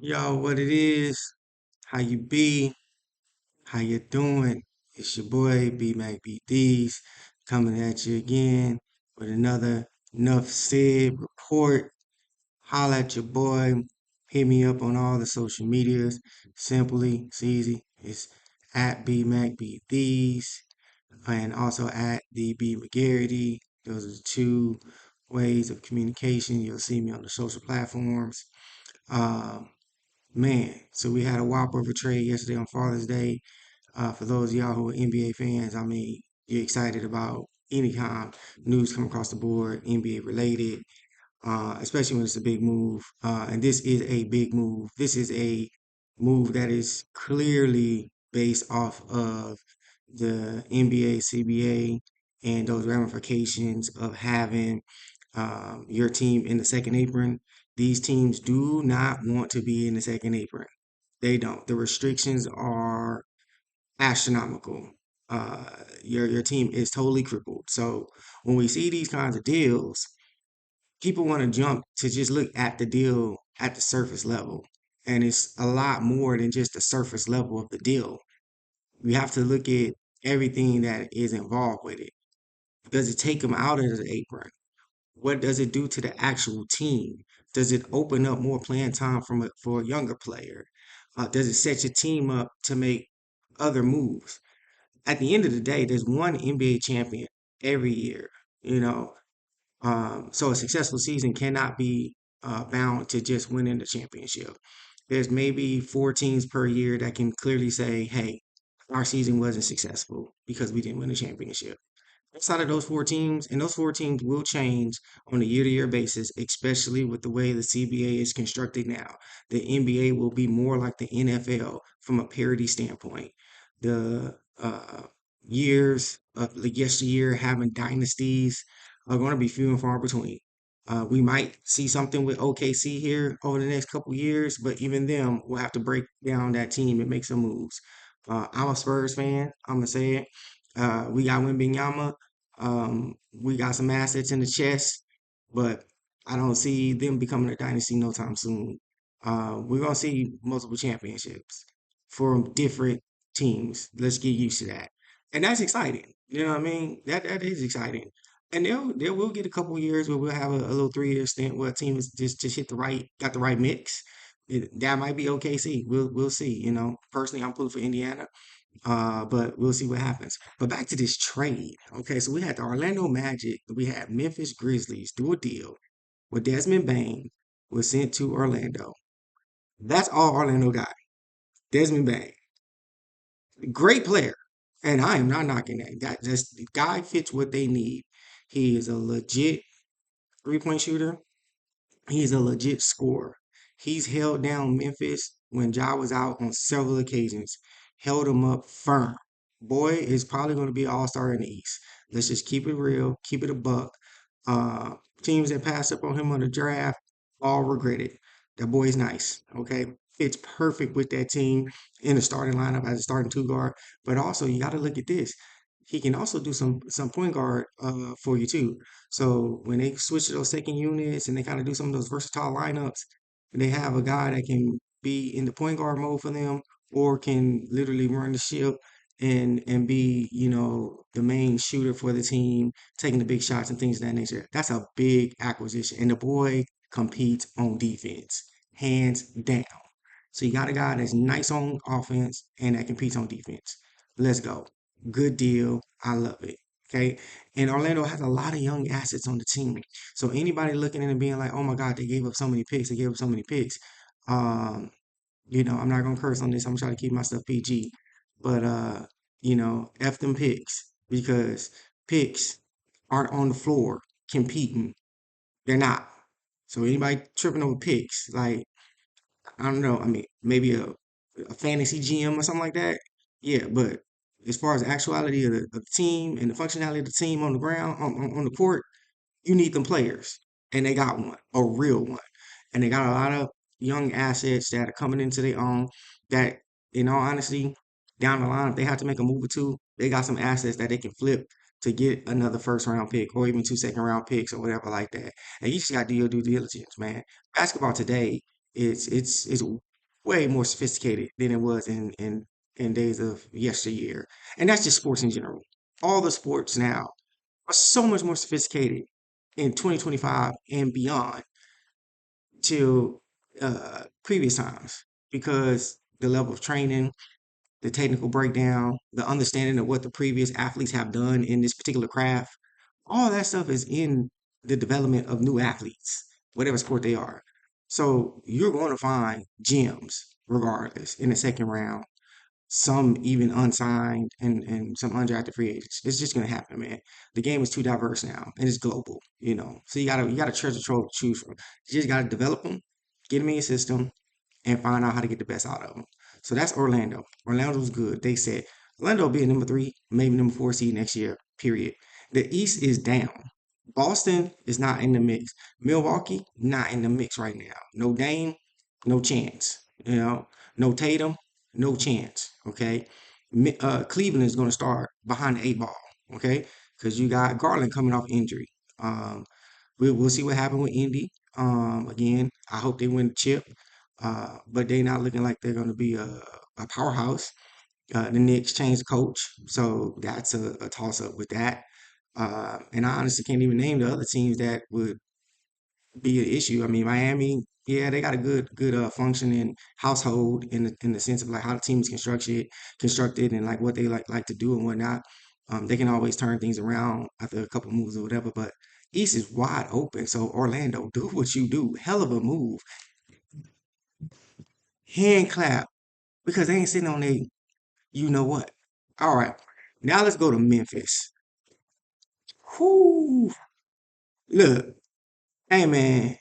Yo, what it is? How you be? How you doing? It's your boy BMacBtheez coming at you again with another Enough Said report. Holla at your boy. Hit me up on all the social medias. Simply, it's easy. It's at BMacBtheez and also at the BMacGarity. Those are the two ways of communication. You'll see me on the social platforms. Um, Man, so we had a whopper of a trade yesterday on Father's Day. For those of y'all who are NBA fans, I mean, you're excited about any kind of news come across the board, NBA related, especially when it's a big move. And this is a big move. This is a move that is clearly based off of the NBA, CBA, and those ramifications of having your team in the second apron. These teams do not want to be in the second apron. They don't. The restrictions are astronomical. Your team is totally crippled. So when we see these kinds of deals, people want to jump to just look at the deal at the surface level, and it's a lot more than just the surface level of the deal. We have to look at everything that is involved with it. Does it take them out of the apron? What does it do to the actual team? Does it open up more playing time for a younger player? Does it set your team up to make other moves? At the end of the day, there's one NBA champion every year, you know. So a successful season cannot be bound to just winning the championship. There's maybe four teams per year that can clearly say, hey, our season wasn't successful because we didn't win the championship. Outside of those four teams, and those four teams will change on a year-to-year basis, especially with the way the CBA is constructed now. The NBA will be more like the NFL from a parity standpoint. The years of the yesteryear having dynasties are going to be few and far between. We might see something with OKC here over the next couple years, but even them will have to break down that team and make some moves. I'm a Spurs fan. I'm gonna say it. We got Wembanyama. We got some assets in the chest, but I don't see them becoming a dynasty no time soon. We're gonna see multiple championships from different teams. Let's get used to that, and that's exciting. You know what I mean? That is exciting. And there will get a couple years where we'll have a little 3 year stint where a team is just hit the right, got the right mix. That might be OKC. We'll see. You know, personally, I'm pulling for Indiana. But we'll see what happens. But back to this trade. Okay, so we had the Orlando Magic, we had Memphis Grizzlies do a deal where Desmond Bain was sent to Orlando. That's all Orlando got. Desmond Bain. Great player. And I am not knocking that. The guy fits what they need. He is a legit 3-point shooter. He's a legit scorer. He's held down Memphis when Ja was out on several occasions, held him up firm. Boy is probably going to be an all-star in the East. Let's just keep it real, keep it a buck. Uh, Teams that pass up on him on the draft all regret it. That boy's nice, okay? Fits perfect with that team in the starting lineup as a starting two guard. But also, you got to look at this. He can also do some point guard for you too. So when they switch to those second units and they kind of do some of those versatile lineups, they have a guy that can be in the point guard mode for them or can literally run the ship and be, the main shooter for the team, taking the big shots and things of that nature. That's a big acquisition. And the boy competes on defense, hands down. So you got a guy that's nice on offense and that competes on defense. Let's go. Good deal. I love it. Okay. And Orlando has a lot of young assets on the team. So anybody looking in and being like, oh my God, they gave up so many picks, they gave up so many picks. Um, I'm not gonna curse on this. I'm trying to keep my stuff PG. But F them picks because picks aren't on the floor competing. They're not. So anybody tripping over picks, like I don't know. I mean, maybe a fantasy GM or something like that. Yeah, but as far as the actuality of the team and the functionality of the team on the ground, on the court, you need them players. And they got one, a real one. And they got a lot of young assets that are coming into their own that, in all honesty, down the line, if they have to make a move or two, they got some assets that they can flip to get another first round pick or even two second round picks or whatever like that. And you just got to do your due diligence, man. Basketball today is way more sophisticated than it was in days of yesteryear. And that's just sports in general. All the sports now are so much more sophisticated in 2025 and beyond to previous times because the level of training, the technical breakdown, the understanding of what the previous athletes have done in this particular craft, all that stuff is in the development of new athletes, whatever sport they are. So you're going to find gems regardless in the second round, some even unsigned and some undrafted free agents. It's just gonna happen, man. The game is too diverse now and it's global, you know. So you gotta treasure trove to choose from. You just gotta develop them, get them in your system, and find out how to get the best out of them. So that's Orlando. Orlando's good. They said Orlando will be a number three, maybe number four seed next year. Period. The East is down. Boston is not in the mix. Milwaukee not in the mix right now. No Dame, no chance. You know, no Tatum, no chance. Okay, Cleveland is going to start behind the eight ball. Okay, because you got Garland coming off injury. Um, we'll see what happens with Indy. Again, I hope they win the chip, but they're not looking like they're going to be a powerhouse. The Knicks changed coach, so that's a toss up with that. And I honestly can't even name the other teams that would be an issue. I mean, Miami, yeah, they got a good functioning household in the sense of like how the team is constructed and like what they like to do and whatnot. They can always turn things around after a couple moves or whatever, but East is wide open. So Orlando, do what you do. Hell of a move. Hand clap because they ain't sitting on a you know what. All right. Now let's go to Memphis. Whoo. Look, hey man,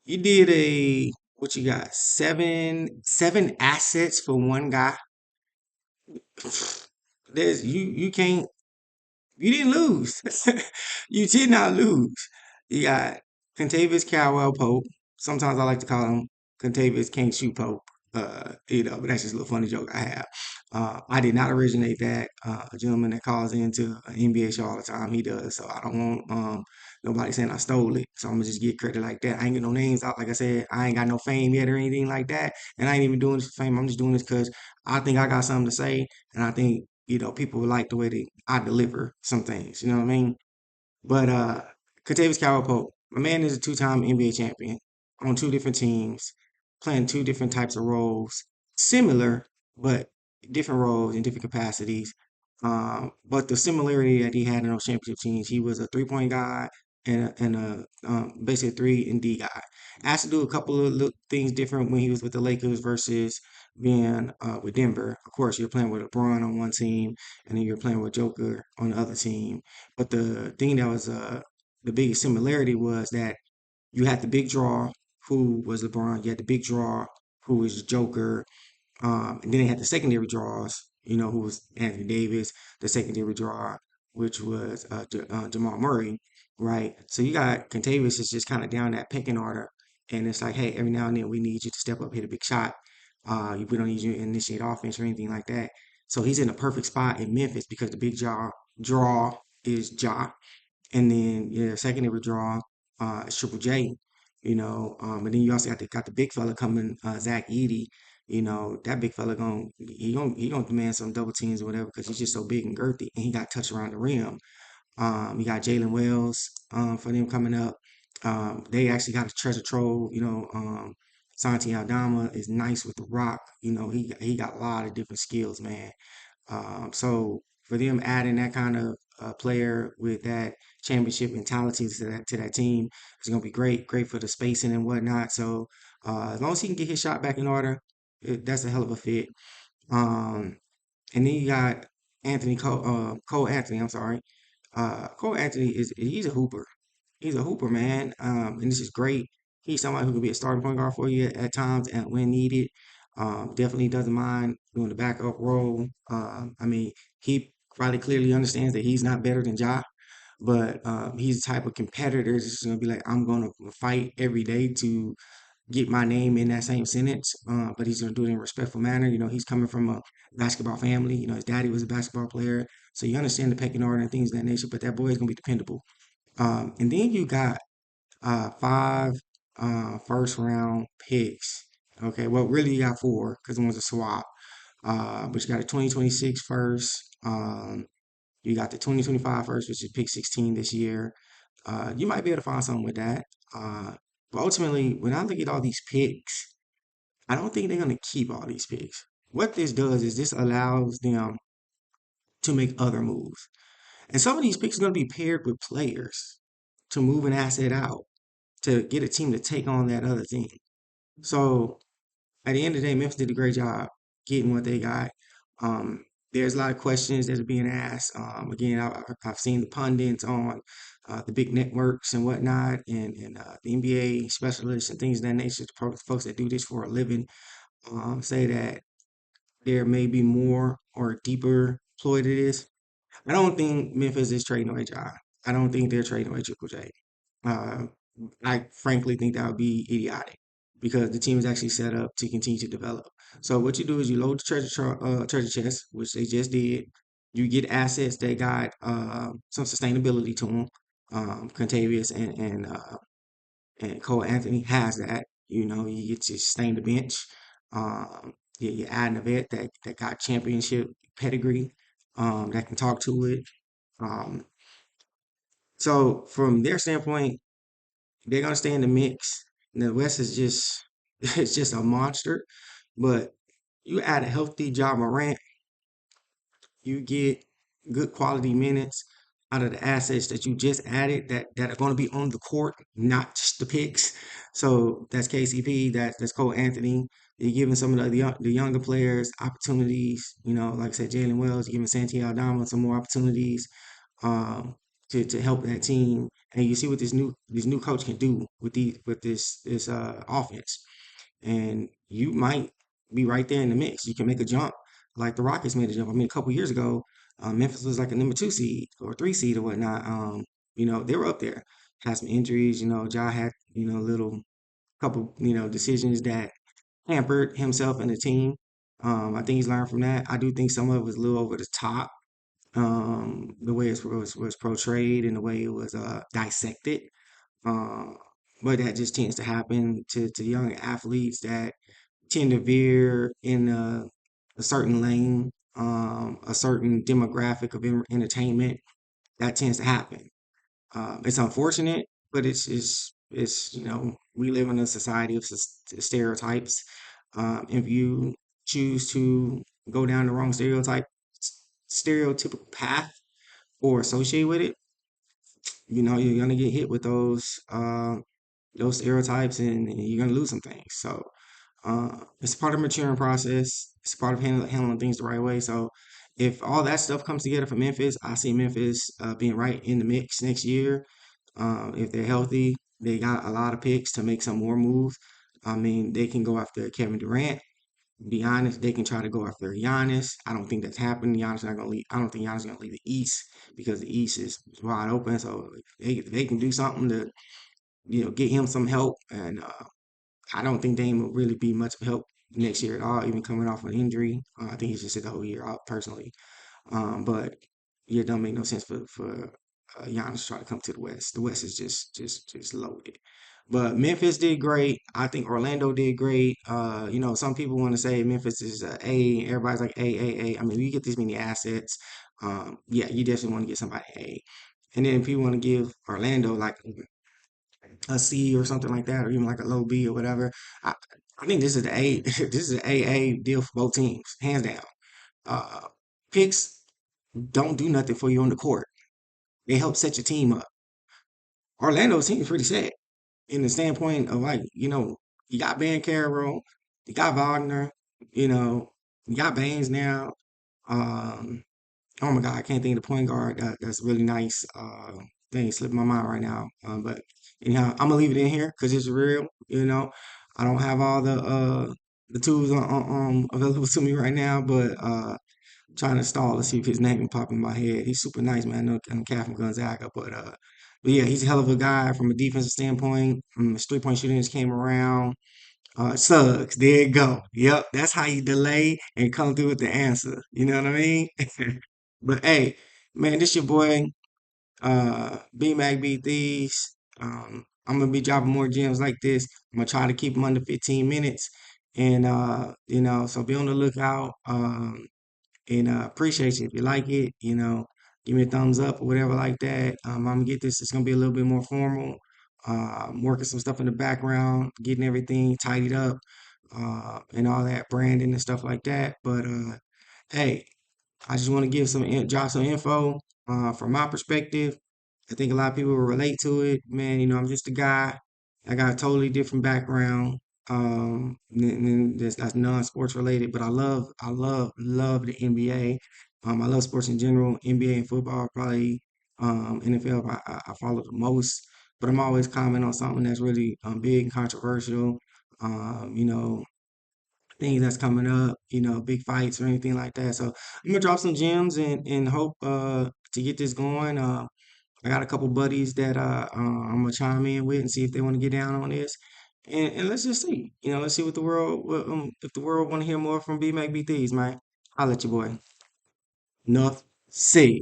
you did a what you got? Seven assets for one guy. You can't you didn't lose. You did not lose. You got Contavious Caldwell Pope. Sometimes I like to call him Contavious Can't Shoot Pope. But that's just a little funny joke I have. I did not originate that. A gentleman that calls into an NBA show all the time, he does. So I don't want nobody saying I stole it. So I'm gonna just get credit like that. I ain't get no names out. Like I said, I ain't got no fame yet or anything like that. And I ain't even doing this for fame. I'm just doing this because I think I got something to say, and I think people would like the way that I deliver some things. You know what I mean? But Contavious Caldwell Pope, my man is a two-time NBA champion on two different teams, playing two different types of roles, similar but different roles in different capacities. But the similarity that he had in those championship teams, he was a three-point guy and basically a three and D guy. Asked to do a couple of things different when he was with the Lakers versus being with Denver. Of course, you're playing with LeBron on one team, and then you're playing with Joker on the other team. But the thing that was the biggest similarity was that you had the big draw, who was LeBron. You had the big draw, who was Joker. And then they had the secondary draws, who was Anthony Davis, the secondary draw, which was Jamal Murray, right? So you got Contavious is just kind of down that pecking order. And it's like, hey, every now and then we need you to step up, hit a big shot. We don't need you to initiate offense or anything like that. So he's in a perfect spot in Memphis because the big draw is Ja. And then yeah, secondary draw is Triple J, and then you also got the big fella coming, Zach Edey. That big fella he gonna demand some double teams or whatever because he's just so big and girthy, and he got touch around the rim. You got Jalen Wells for them coming up. They actually got a treasure trove. Santi Aldama is nice with the rock. He got a lot of different skills, man. So for them adding that kind of player with that championship mentality to that team is going to be great for the spacing and whatnot. So as long as he can get his shot back in order, that's a hell of a fit. Um, and then you got Cole Anthony. I'm sorry, Cole Anthony he's a hooper. He's a hooper, man. And this is great. He's somebody who can be a starting point guard for you at times and when needed. Definitely doesn't mind doing the backup role. I mean, he probably clearly understands that he's not better than Ja, but he's the type of competitor that's just gonna be like, I'm gonna fight every day to get my name in that same sentence. But he's gonna do it in a respectful manner. He's coming from a basketball family. His daddy was a basketball player, so you understand the pecking order and things of that nature. But that boy is gonna be dependable. And then you got five first round picks. Okay, well, really you got four because one's a swap. But you got a 2026 first. You got the 2025 first, which is pick 16 this year. You might be able to find something with that. Uh, but ultimately, when I look at all these picks, I don't think they're going to keep all these picks. What this does is this allows them to make other moves. And some of these picks are going to be paired with players to move an asset out to get a team to take on that other team. So at the end of the day, Memphis did a great job getting what they got. Um, there's a lot of questions that are being asked. Again, I've seen the pundits on the big networks and whatnot, and the NBA specialists and things of that nature, the folks that do this for a living, say that there may be more or deeper ploy to this. I don't think Memphis is trading away Ja. I don't think they're trading away Triple J. Uh, I frankly think that would be idiotic because the team is actually set up to continue to develop. So what you do is you load the treasure chest, which they just did. You get assets that got some sustainability to them. Contavious and Cole Anthony has that. You know, you get to sustain the bench. You're adding a vet that got championship pedigree, that can talk to it. Um, so from their standpoint, they're gonna stay in the mix. And the West is just it's just a monster. But you add a healthy Ja Morant, you get good quality minutes out of the assets that you just added that are going to be on the court, not just the picks. So that's KCP, that's Cole Anthony. You're giving some of the younger players opportunities. You know, like I said, Jalen Wells, you're giving Santi Aldama some more opportunities um, to help that team. And you see what this new coach can do with this offense, and you might be right there in the mix. You can make a jump like the Rockets made a jump. I mean, a couple years ago, Memphis was like a number two seed or three seed or whatnot. They were up there. Had some injuries. Ja had a little couple decisions that hampered himself and the team. I think he's learned from that. I do think some of it was a little over the top, the way it was portrayed and the way it was dissected. Uh, but that just tends to happen to young athletes that tend to veer in a certain lane, a certain demographic of entertainment. That tends to happen. It's unfortunate, but it's we live in a society of stereotypes. If you choose to go down the wrong stereotypical path or associate with it, you're gonna get hit with those stereotypes, and you're gonna lose some things. So it's part of maturing process. It's part of handling things the right way. So if all that stuff comes together for Memphis, I see Memphis being right in the mix next year. If they're healthy, they got a lot of picks to make some more moves. I mean, they can go after Kevin Durant. Be honest, they can try to go after Giannis. I don't think that's happening. Giannis not gonna leave. I don't think Giannis is gonna leave the East because the East is wide open. So they can do something to get him some help, and I don't think Dame will really be much of help next year at all, even coming off an injury. I think he should sit the whole year out personally. But yeah, it don't make no sense for Giannis to try to come to the West. The West is just loaded. But Memphis did great. I think Orlando did great. Some people want to say Memphis is a A. Everybody's like A. I mean, you get this many assets. Yeah, you definitely want to get somebody A. And then people want to give Orlando like a C or something like that, or even like a low B or whatever. I, I think this is the A. This is an AA deal for both teams, hands down. Uh, Picks don't do nothing for you on the court. They help set your team up. Orlando's team is pretty set in the standpoint of like, you got Ben Carroll, you got Wagner, you know, you got Banes now. Um, oh my God, I can't think of the point guard that's really nice. Thing slipping my mind right now. But anyhow, I'm gonna leave it in here because it's real. I don't have all the tools available to me right now, but trying to stall to see if his name can pop in my head. He's super nice, man. I'm cat from Gonzaga, but yeah, he's a hell of a guy from a defensive standpoint. His 3-point shooting just came around. Suggs, there you go. Yep, that's how you delay and come through with the answer. You know what I mean? But hey, man, this your boy, BMacBtheez. I'm gonna be dropping more gems like this. I'm gonna try to keep them under 15 minutes. And so be on the lookout. And appreciate you if you like it. Give me a thumbs up or whatever like that. I'm gonna get this. It's gonna be a little bit more formal. I'm working some stuff in the background, getting everything tidied up, and all that branding and stuff like that. But hey, I just want to give drop some info from my perspective. I think a lot of people will relate to it. Man, I'm just a guy. I got a totally different background. That's non-sports related, but love the NBA. I love sports in general. NBA and football, probably NFL. I follow the most, but I'm always commenting on something that's really big and controversial. You know, things that's coming up, big fights or anything like that. So I'm gonna drop some gems and hope to get this going. I got a couple buddies that I'm gonna chime in with and see if they want to get down on this. And let's just see. Let's see if the world want to hear more from BMacBtheez, man. I'll let you boy. Enough said.